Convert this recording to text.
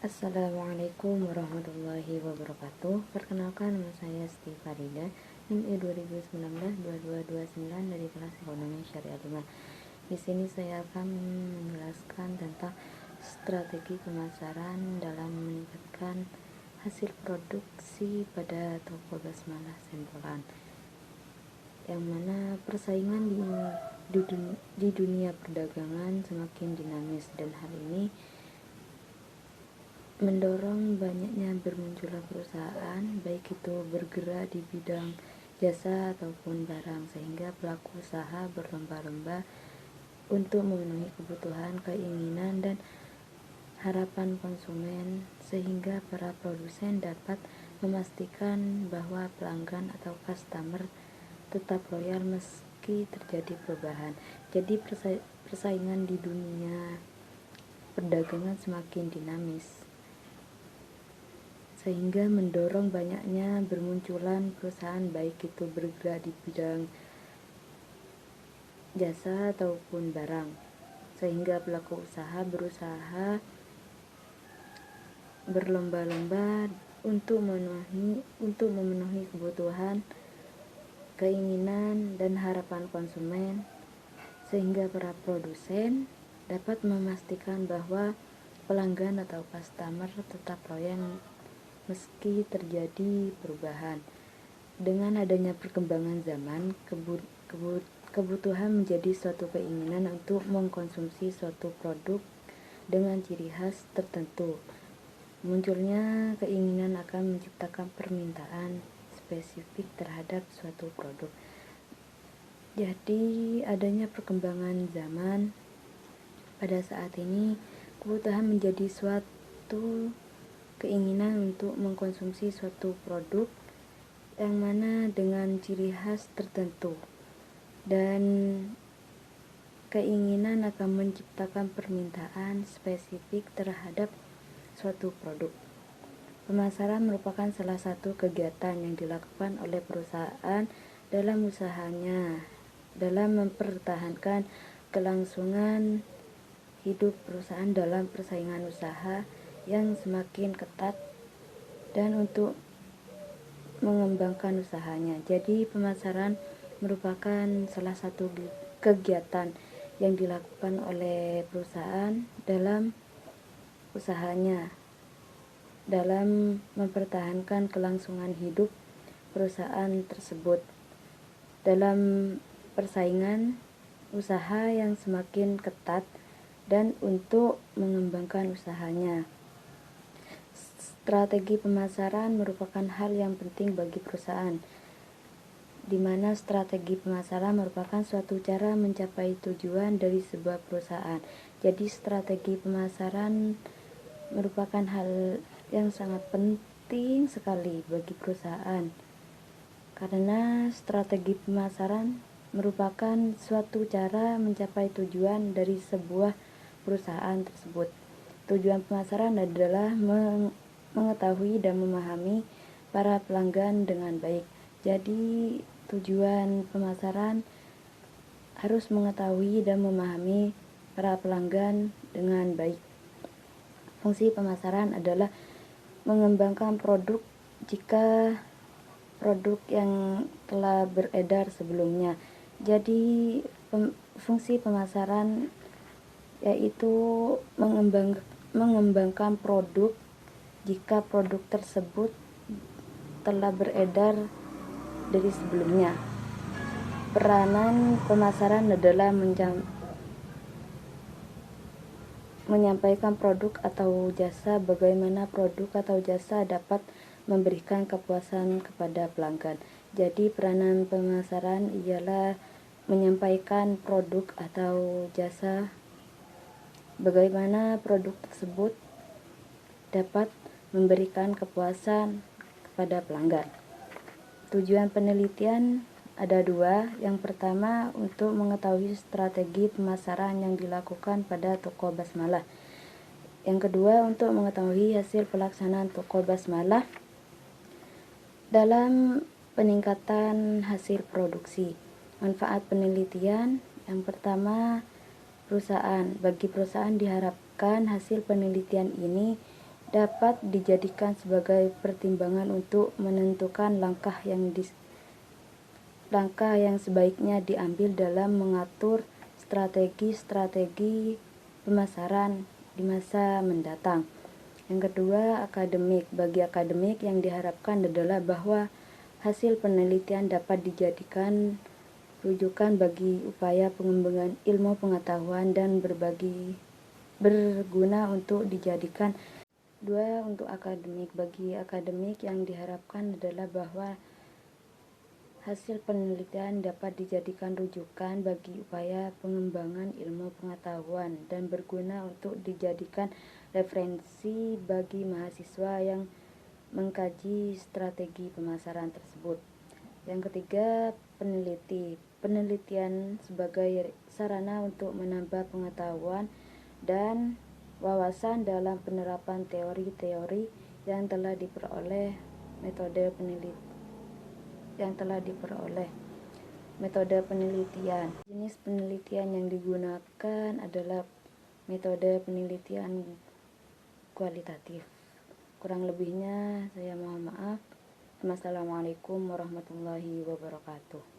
Assalamualaikum warahmatullahi wabarakatuh. Perkenalkan, nama saya Siti Farida, NIM 2019-2229 dari kelas Ekonomi Syariah 5. Di sini saya akan menjelaskan tentang strategi pemasaran dalam meningkatkan hasil produksi pada toko basmalah Sempolan, yang mana persaingan di dunia perdagangan semakin dinamis, dan hal ini mendorong banyaknya bermunculnya perusahaan, baik itu bergerak di bidang jasa ataupun barang, sehingga pelaku usaha berlomba-lomba untuk memenuhi kebutuhan, keinginan, dan harapan konsumen, sehingga para produsen dapat memastikan bahwa pelanggan atau customer tetap loyal meski terjadi perubahan. Jadi persaingan di dunia perdagangan semakin dinamis, sehingga mendorong banyaknya bermunculan perusahaan, baik itu bergerak di bidang jasa ataupun barang, sehingga pelaku usaha berusaha berlomba-lomba untuk memenuhi kebutuhan, keinginan, dan harapan konsumen, sehingga para produsen dapat memastikan bahwa pelanggan atau customer tetap loyal meski terjadi perubahan. Dengan adanya perkembangan zaman, kebutuhan menjadi suatu keinginan untuk mengkonsumsi suatu produk dengan ciri khas tertentu. Munculnya keinginan akan menciptakan permintaan spesifik terhadap suatu produk. Jadi adanya perkembangan zaman pada saat ini, kebutuhan menjadi suatu keinginan untuk mengkonsumsi suatu produk yang mana dengan ciri khas tertentu, dan keinginan akan menciptakan permintaan spesifik terhadap suatu produk. Pemasaran merupakan salah satu kegiatan yang dilakukan oleh perusahaan dalam usahanya dalam mempertahankan kelangsungan hidup perusahaan dalam persaingan usaha yang semakin ketat, dan untuk mengembangkan usahanya. Jadi pemasaran merupakan salah satu kegiatan yang dilakukan oleh perusahaan dalam usahanya dalam mempertahankan kelangsungan hidup perusahaan tersebut dalam persaingan usaha yang semakin ketat, dan untuk mengembangkan usahanya. Strategi pemasaran merupakan hal yang penting bagi perusahaan, di mana strategi pemasaran merupakan suatu cara mencapai tujuan dari sebuah perusahaan. Jadi strategi pemasaran merupakan hal yang sangat penting sekali bagi perusahaan, karena strategi pemasaran merupakan suatu cara mencapai tujuan dari sebuah perusahaan tersebut. Tujuan pemasaran adalah mengetahui dan memahami para pelanggan dengan baik. Jadi tujuan pemasaran harus mengetahui dan memahami para pelanggan dengan baik. Fungsi pemasaran adalah mengembangkan produk jika produk yang telah beredar sebelumnya. Jadi fungsi pemasaran yaitu mengembangkan produk jika produk tersebut telah beredar dari sebelumnya. Peranan pemasaran adalah menyampaikan produk atau jasa, bagaimana produk atau jasa dapat memberikan kepuasan kepada pelanggan. Jadi peranan pemasaran ialah menyampaikan produk atau jasa, bagaimana produk tersebut dapat memberikan kepuasan kepada pelanggan. Tujuan penelitian ada dua. Yang pertama, untuk mengetahui strategi pemasaran yang dilakukan pada toko basmalah. Yang kedua, untuk mengetahui hasil pelaksanaan toko basmalah dalam peningkatan hasil produksi. Manfaat penelitian yang pertama, bagi perusahaan diharapkan hasil penelitian ini dapat dijadikan sebagai pertimbangan untuk menentukan langkah yang sebaiknya diambil dalam mengatur strategi pemasaran di masa mendatang. Yang kedua, akademik. Bagi akademik, yang diharapkan adalah bahwa hasil penelitian dapat dijadikan rujukan bagi upaya pengembangan ilmu pengetahuan dan berguna untuk dijadikan. Dua, untuk akademik. Bagi akademik, yang diharapkan adalah bahwa hasil penelitian dapat dijadikan rujukan bagi upaya pengembangan ilmu pengetahuan dan berguna untuk dijadikan referensi bagi mahasiswa yang mengkaji strategi pemasaran tersebut. Yang ketiga, penelitian sebagai sarana untuk menambah pengetahuan dan wawasan dalam penerapan teori-teori yang telah diperoleh. Metode penelitian. Jenis penelitian yang digunakan adalah metode penelitian kualitatif. Kurang lebihnya saya mohon maaf. Wassalamualaikum warahmatullahi wabarakatuh.